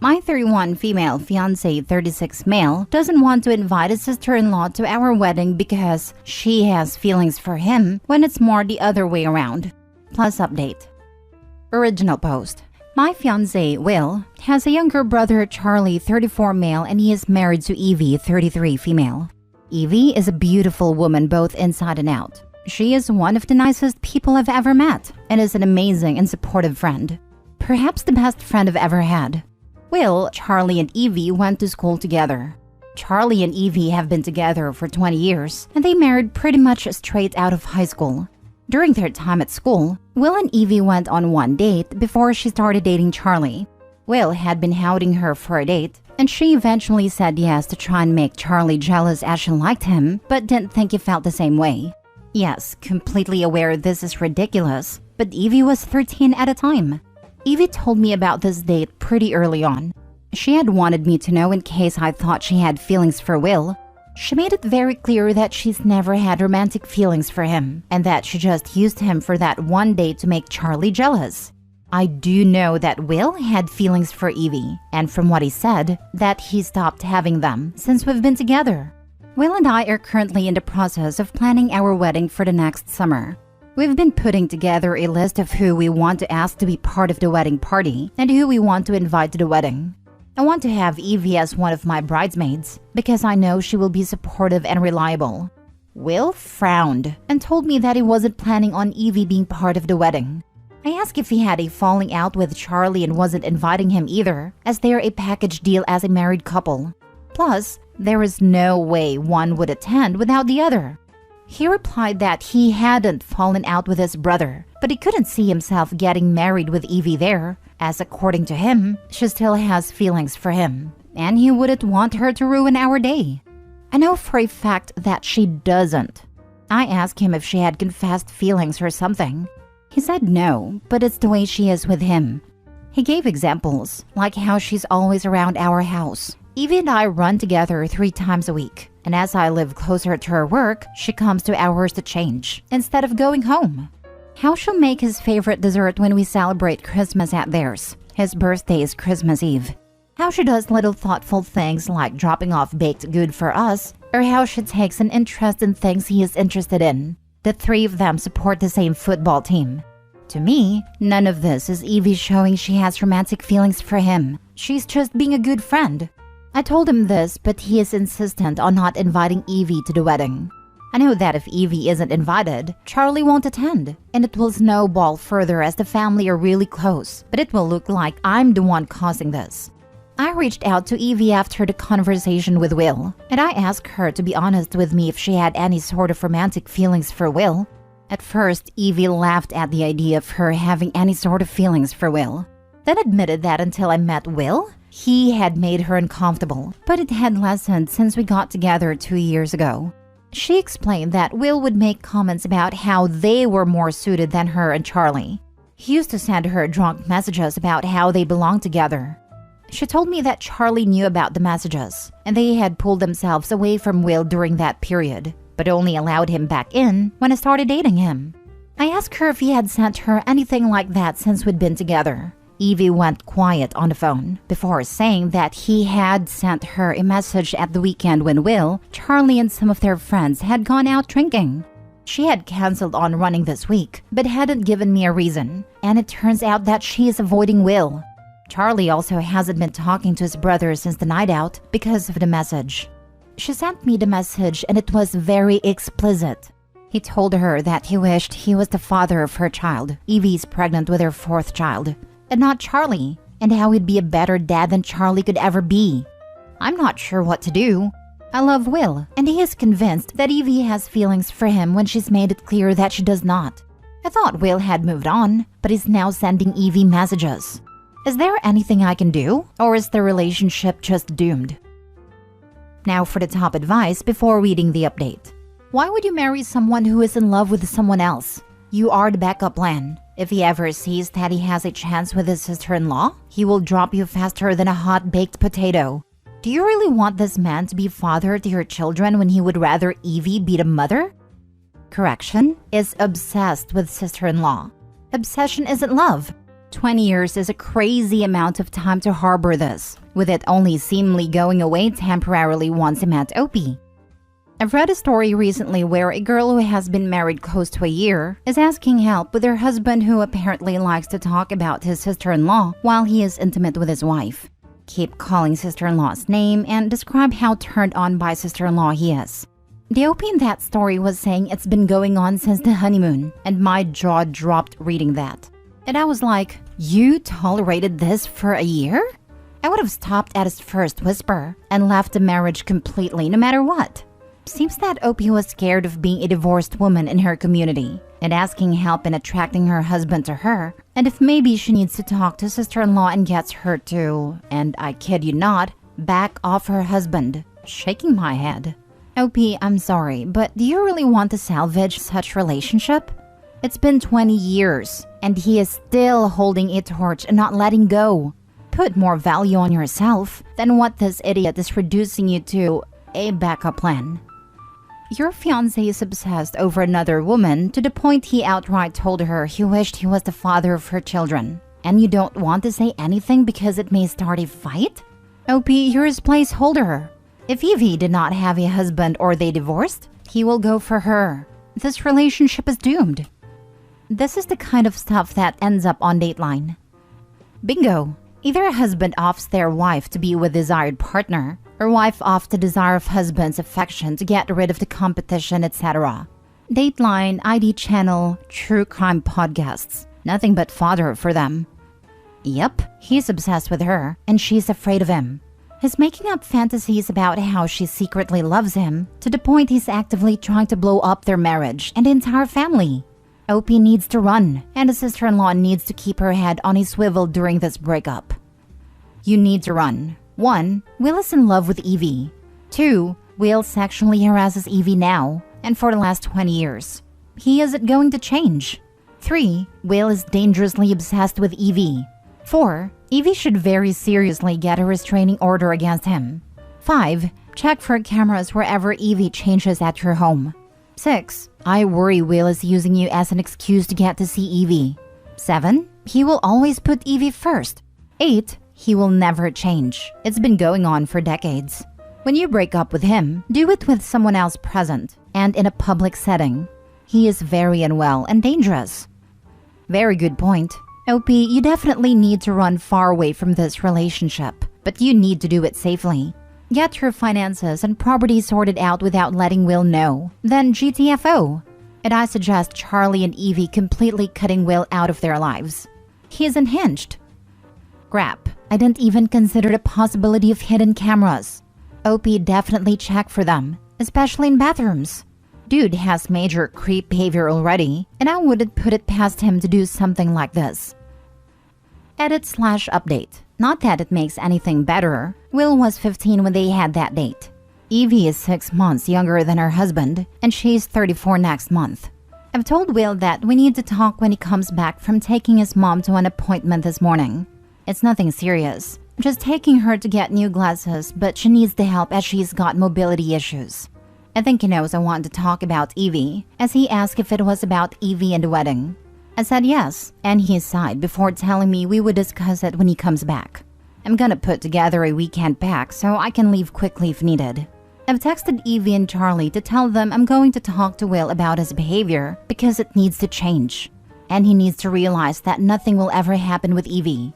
My 31 female fiancé 36 male doesn't want to invite his sister-in-law to our wedding because she has feelings for him when it's more the other way around. Plus update. Original post. My fiancé, Will, has a younger brother, Charlie, 34 male, and he is married to Evie, 33 female. Evie is a beautiful woman both inside and out. She is one of the nicest people I've ever met and is an amazing and supportive friend. Perhaps the best friend I've ever had. Will, Charlie, and Evie went to school together. Charlie and Evie have been together for 20 years, and they married pretty much straight out of high school. During their time at school, Will and Evie went on one date before she started dating Charlie. Will had been hounding her for a date, and she eventually said yes to try and make Charlie jealous as she liked him, but didn't think he felt the same way. Yes, completely aware this is ridiculous, but Evie was 13 at a time. Evie told me about this date pretty early on. She had wanted me to know in case I thought she had feelings for Will. She made it very clear that she's never had romantic feelings for him and that she just used him for that one date to make Charlie jealous. I do know that Will had feelings for Evie, and from what he said, that he stopped having them since we've been together. Will and I are currently in the process of planning our wedding for the next summer. We've been putting together a list of who we want to ask to be part of the wedding party and who we want to invite to the wedding. I want to have Evie as one of my bridesmaids because I know she will be supportive and reliable. Will frowned and told me that he wasn't planning on Evie being part of the wedding. I asked if he had a falling out with Charlie and wasn't inviting him either, as they're a package deal as a married couple. Plus, there is no way one would attend without the other. He replied that he hadn't fallen out with his brother, but he couldn't see himself getting married with Evie there, as according to him, she still has feelings for him, and he wouldn't want her to ruin our day. I know for a fact that she doesn't. I asked him if she had confessed feelings or something. He said no, but it's the way she is with him. He gave examples, like how she's always around our house. Evie and I run together 3 times a week, and as I live closer to her work, she comes to ours to change, instead of going home. How she'll make his favorite dessert when we celebrate Christmas at theirs. His birthday is Christmas Eve. How she does little thoughtful things like dropping off baked good for us, or how she takes an interest in things he is interested in. The 3 of them support the same football team. To me, none of this is Evie showing she has romantic feelings for him. She's just being a good friend. I told him this, but he is insistent on not inviting Evie to the wedding. I know that if Evie isn't invited, Charlie won't attend, and it will snowball further as the family are really close, but it will look like I'm the one causing this. I reached out to Evie after the conversation with Will, and I asked her to be honest with me if she had any sort of romantic feelings for Will. At first, Evie laughed at the idea of her having any sort of feelings for Will, then admitted that until I met Will, he had made her uncomfortable, but it had lessened since we got together 2 years ago. She explained that Will would make comments about how they were more suited than her and Charlie. He used to send her drunk messages about how they belonged together. She told me that Charlie knew about the messages, and they had pulled themselves away from Will during that period, but only allowed him back in when I started dating him. I asked her if he had sent her anything like that since we'd been together. Evie went quiet on the phone before saying that he had sent her a message at the weekend when Will, Charlie, and some of their friends had gone out drinking. She had canceled on running this week, but hadn't given me a reason, and it turns out that she is avoiding Will. Charlie also hasn't been talking to his brother since the night out because of the message. She sent me the message and it was very explicit. He told her that he wished he was the father of her child. Evie's pregnant with her 4th child, and not Charlie, and how he'd be a better dad than Charlie could ever be. I'm not sure what to do. I love Will, and he is convinced that Evie has feelings for him when she's made it clear that she does not. I thought Will had moved on, but is now sending Evie messages. Is there anything I can do, or is the relationship just doomed? Now for the top advice before reading the update. Why would you marry someone who is in love with someone else? You are the backup plan. If he ever sees that he has a chance with his sister-in-law, he will drop you faster than a hot-baked potato. Do you really want this man to be father to your children when he would rather Evie be the mother? Correction, is obsessed with sister-in-law. Obsession isn't love. 20 years is a crazy amount of time to harbor this, with it only seemingly going away temporarily once he met Opie. I've read a story recently where a girl who has been married close to a year is asking help with her husband, who apparently likes to talk about his sister-in-law while he is intimate with his wife. Keep calling sister-in-law's name and describe how turned on by sister-in-law he is. The Opie in that story was saying it's been going on since the honeymoon, and my jaw dropped reading that. And I was like, you tolerated this for a year? I would have stopped at his first whisper and left the marriage completely no matter what. Seems that Opie was scared of being a divorced woman in her community and asking help in attracting her husband to her, and if maybe she needs to talk to sister-in-law and gets her to, and I kid you not, back off her husband. Shaking my head. Opie, I'm sorry, but do you really want to salvage such relationship? It's been 20 years, and he is still holding a torch and not letting go. Put more value on yourself than what this idiot is reducing you to, a backup plan. Your fiancé is obsessed over another woman to the point he outright told her he wished he was the father of her children. And you don't want to say anything because it may start a fight? Opie, you're his placeholder. If Evie did not have a husband or they divorced, he will go for her. This relationship is doomed. This is the kind of stuff that ends up on Dateline. Bingo! Either a husband offs their wife to be with desired partner, or wife off the desire of husband's affection to get rid of the competition, etc. Dateline, ID channel, true crime podcasts. Nothing but fodder for them. Yep, he's obsessed with her, and she's afraid of him. He's making up fantasies about how she secretly loves him, to the point he's actively trying to blow up their marriage and the entire family. Opie needs to run, and the sister-in-law needs to keep her head on a swivel during this breakup. You need to run. 1. Will is in love with Evie. 2. Will sexually harasses Evie now, and for the last 20 years. He isn't going to change. 3. Will is dangerously obsessed with Evie. 4. Evie should very seriously get a restraining order against him. 5. Check for cameras wherever Evie changes at your home. 6. I worry Will is using you as an excuse to get to see Evie. 7. He will always put Evie first. 8. He will never change. It's been going on for decades. When you break up with him, do it with someone else present and in a public setting. He is very unwell and dangerous. Very good point. Opie, you definitely need to run far away from this relationship, but you need to do it safely. Get your finances and property sorted out without letting Will know. Then GTFO. And I suggest Charlie and Evie completely cutting Will out of their lives. He is unhinged. Crap, I didn't even consider the possibility of hidden cameras. Opie, definitely check for them, especially in bathrooms. Dude has major creep behavior already, and I wouldn't put it past him to do something like this. Edit/update. Not that it makes anything better. Will was 15 when they had that date. Evie is 6 months younger than her husband, and she's 34 next month. I've told Will that we need to talk when he comes back from taking his mom to an appointment this morning. It's nothing serious, just taking her to get new glasses, but she needs the help as she's got mobility issues. I think he knows I want to talk about Evie, as he asked if it was about Evie and the wedding. I said yes, and he sighed before telling me we would discuss it when he comes back. I'm gonna put together a weekend pack so I can leave quickly if needed. I've texted Evie and Charlie to tell them I'm going to talk to Will about his behavior because it needs to change. And he needs to realize that nothing will ever happen with Evie.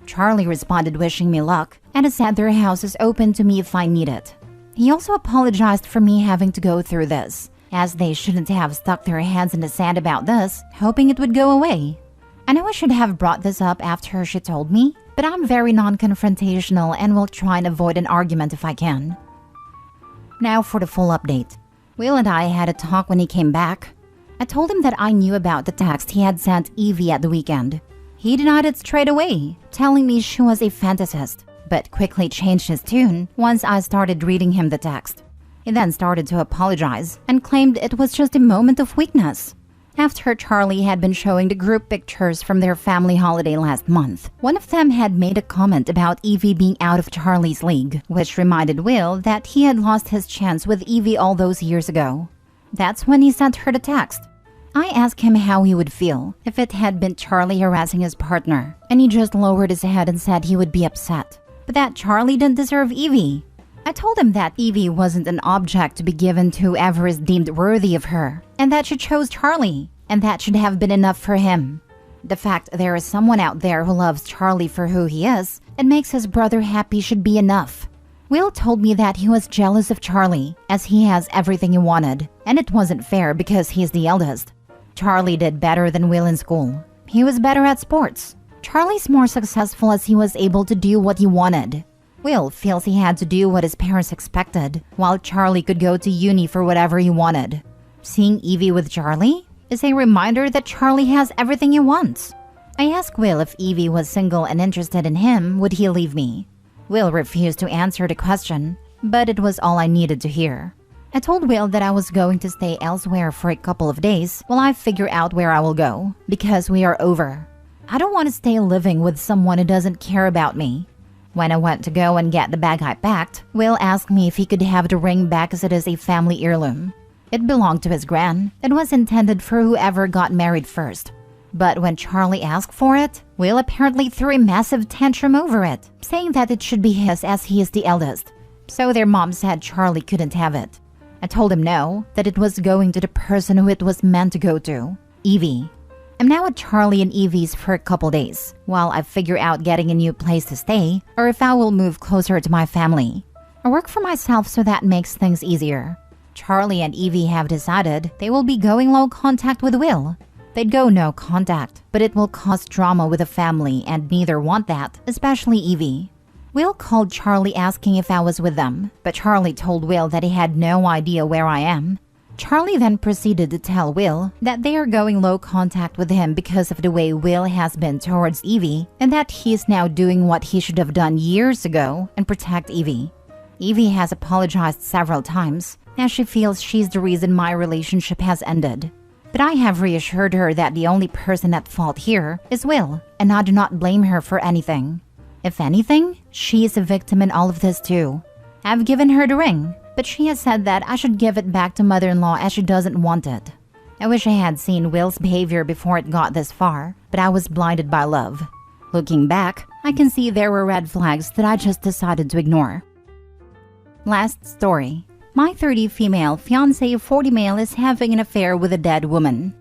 Charlie responded wishing me luck and said their house is open to me if I need it. He also apologized for me having to go through this, as they shouldn't have stuck their heads in the sand about this, hoping it would go away. I know I should have brought this up after she told me, but I'm very non-confrontational and will try and avoid an argument if I can. Now for the full update. Will and I had a talk when he came back. I told him that I knew about the text he had sent Evie at the weekend. He denied it straight away, telling me she was a fantasist, but quickly changed his tune once I started reading him the text. He then started to apologize and claimed it was just a moment of weakness. After Charlie had been showing the group pictures from their family holiday last month, one of them had made a comment about Evie being out of Charlie's league, which reminded Will that he had lost his chance with Evie all those years ago. That's when he sent her the text. I asked him how he would feel if it had been Charlie harassing his partner, and he just lowered his head and said he would be upset, but that Charlie didn't deserve Evie. I told him that Evie wasn't an object to be given to whoever is deemed worthy of her, and that she chose Charlie, and that should have been enough for him. The fact there is someone out there who loves Charlie for who he is and makes his brother happy should be enough. Will told me that he was jealous of Charlie, as he has everything he wanted, and it wasn't fair because he's the eldest. Charlie did better than Will in school. He was better at sports. Charlie's more successful as he was able to do what he wanted. Will feels he had to do what his parents expected, while Charlie could go to uni for whatever he wanted. Seeing Evie with Charlie is a reminder that Charlie has everything he wants. I asked Will if Evie was single and interested in him, would he leave me? Will refused to answer the question, but it was all I needed to hear. I told Will that I was going to stay elsewhere for a couple of days while I figure out where I will go, because we are over. I don't want to stay living with someone who doesn't care about me. When I went to go and get the bag I packed, Will asked me if he could have the ring back as it is a family heirloom. It belonged to his gran. It was intended for whoever got married first. But when Charlie asked for it, Will apparently threw a massive tantrum over it, saying that it should be his as he is the eldest. So their mom said Charlie couldn't have it. I told him no, that it was going to the person who it was meant to go to, Evie. I'm now at Charlie and Evie's for a couple days, while I figure out getting a new place to stay, or if I will move closer to my family. I work for myself, so that makes things easier. Charlie and Evie have decided they will be going low contact with Will. They'd go no contact, but it will cause drama with the family, and neither want that, especially Evie. Will called Charlie asking if I was with them, but Charlie told Will that he had no idea where I am. Charlie then proceeded to tell Will that they are going low contact with him because of the way Will has been towards Evie, and that he is now doing what he should have done years ago and protect Evie. Evie has apologized several times, as she feels she's the reason my relationship has ended. But I have reassured her that the only person at fault here is Will, and I do not blame her for anything. If anything, she is a victim in all of this too. I've given her the ring, but she has said that I should give it back to mother-in-law as she doesn't want it. I wish I had seen Will's behavior before it got this far, but I was blinded by love. Looking back, I can see there were red flags that I just decided to ignore. Last story. My 30 female, fiancé 40 male is having an affair with a dead woman.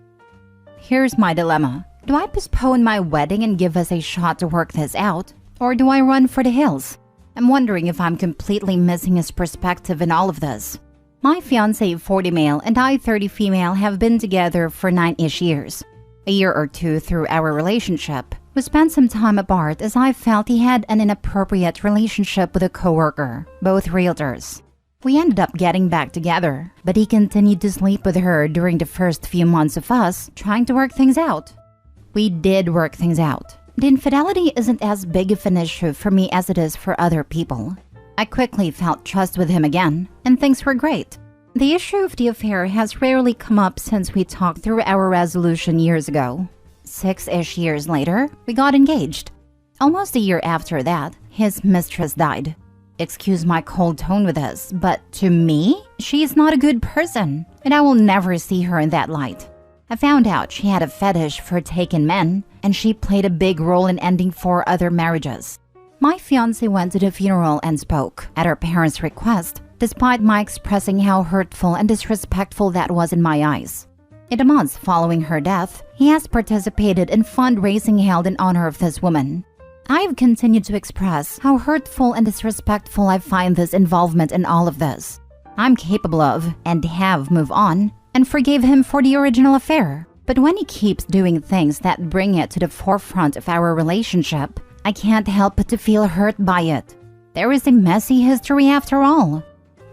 Here's my dilemma. Do I postpone my wedding and give us a shot to work this out? Or do I run for the hills? I'm wondering if I'm completely missing his perspective in all of this. My fiancé 40 male and I 30 female have been together for 9-ish years. A year or two through our relationship, we spent some time apart as I felt he had an inappropriate relationship with a coworker, both realtors. We ended up getting back together, but he continued to sleep with her during the first few months of us trying to work things out. We did work things out. The infidelity isn't as big of an issue for me as it is for other people. I quickly felt trust with him again, and things were great. The issue of the affair has rarely come up since we talked through our resolution years ago. 6-ish years later, we got engaged. Almost a year after that, his mistress died. Excuse my cold tone with this, but to me, she is not a good person, and I will never see her in that light. I found out she had a fetish for taken men, and she played a big role in ending 4 other marriages. My fiancé went to the funeral and spoke, at her parents' request, despite my expressing how hurtful and disrespectful that was in my eyes. In the months following her death, he has participated in fundraising held in honor of this woman. I have continued to express how hurtful and disrespectful I find this involvement in all of this. I'm capable of, and have moved on, and forgave him for the original affair. But when he keeps doing things that bring it to the forefront of our relationship, I can't help but to feel hurt by it. There is a messy history after all.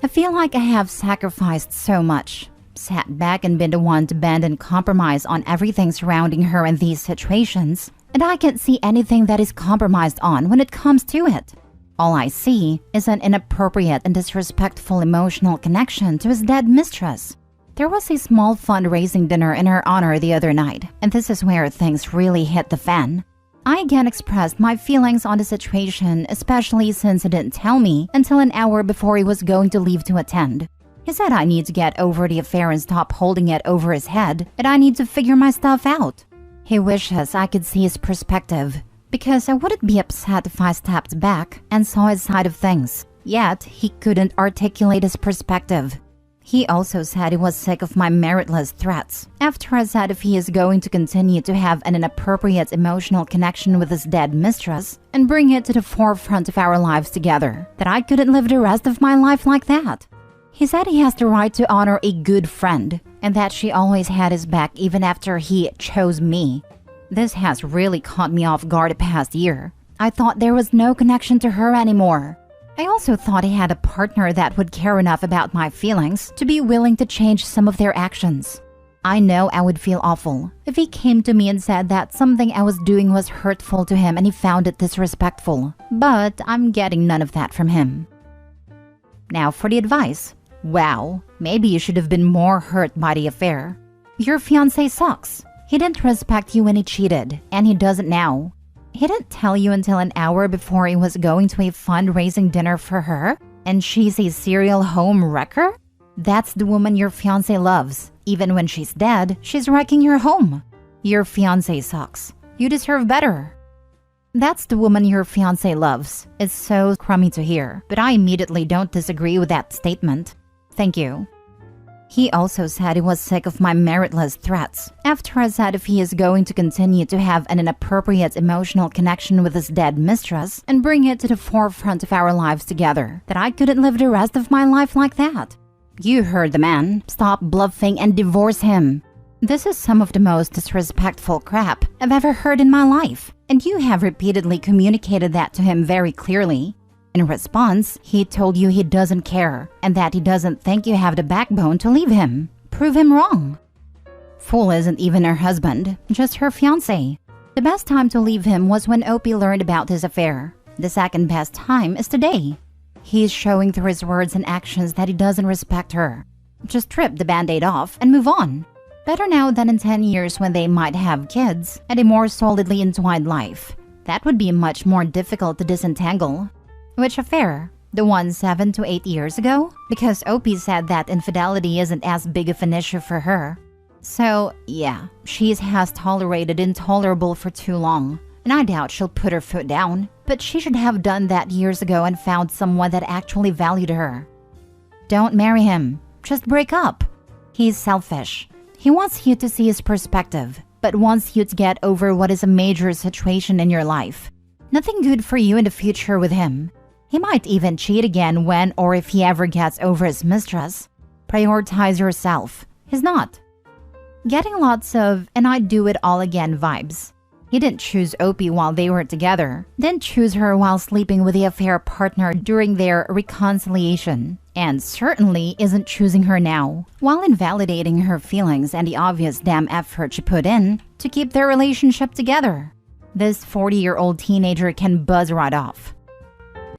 I feel like I have sacrificed so much, sat back and been the one to bend and compromise on everything surrounding her in these situations, and I can't see anything that is compromised on when it comes to it. All I see is an inappropriate and disrespectful emotional connection to his dead mistress. There was a small fundraising dinner in her honor the other night, and this is where things really hit the fan. I again expressed my feelings on the situation, especially since he didn't tell me until an hour before he was going to leave to attend. He said I need to get over the affair and stop holding it over his head, and I need to figure my stuff out. He wishes I could see his perspective, because I wouldn't be upset if I stepped back and saw his side of things. Yet, he couldn't articulate his perspective. He also said he was sick of my meritless threats. After I said if he is going to continue to have an inappropriate emotional connection with his dead mistress and bring it to the forefront of our lives together, that I couldn't live the rest of my life like that. He said he has the right to honor a good friend and that she always had his back even after he chose me. This has really caught me off guard the past year. I thought there was no connection to her anymore. I also thought he had a partner that would care enough about my feelings to be willing to change some of their actions. I know I would feel awful if he came to me and said that something I was doing was hurtful to him and he found it disrespectful, but I'm getting none of that from him. Now for the advice. Wow, maybe you should have been more hurt by the affair. Your fiancé sucks. He didn't respect you when he cheated, and he doesn't now. He didn't tell you until an hour before he was going to a fundraising dinner for her, and she's a serial home wrecker? That's the woman your fiancé loves. Even when she's dead, she's wrecking your home. Your fiancé sucks. You deserve better. That's the woman your fiancé loves. It's so crummy to hear, but I immediately don't disagree with that statement. Thank you. He also said he was sick of my meritless threats. After I said if he is going to continue to have an inappropriate emotional connection with his dead mistress and bring it to the forefront of our lives together, that I couldn't live the rest of my life like that. You heard the man. Stop bluffing and divorce him. This is some of the most disrespectful crap I've ever heard in my life, and you have repeatedly communicated that to him very clearly. In response, he told you he doesn't care and that he doesn't think you have the backbone to leave him. Prove him wrong. Fool isn't even her husband, just her fiancé. The best time to leave him was when Opie learned about his affair. The second best time is today. He's showing through his words and actions that he doesn't respect her. Just rip the band-aid off and move on. Better now than in 10 years when they might have kids and a more solidly entwined life. That would be much more difficult to disentangle. Which affair? The one 7 to 8 years ago? Because Opie said that infidelity isn't as big of an issue for her. So, yeah, she has tolerated intolerable for too long. And I doubt she'll put her foot down. But she should have done that years ago and found someone that actually valued her. Don't marry him. Just break up. He's selfish. He wants you to see his perspective, but wants you to get over what is a major situation in your life. Nothing good for you in the future with him. He might even cheat again when or if he ever gets over his mistress. Prioritize yourself. He's not. Getting lots of "and I'd do it all again" vibes. He didn't choose Opie while they were together, didn't choose her while sleeping with the affair partner during their reconciliation, and certainly isn't choosing her now, while invalidating her feelings and the obvious damn effort she put in to keep their relationship together. This 40-year-old teenager can buzz right off.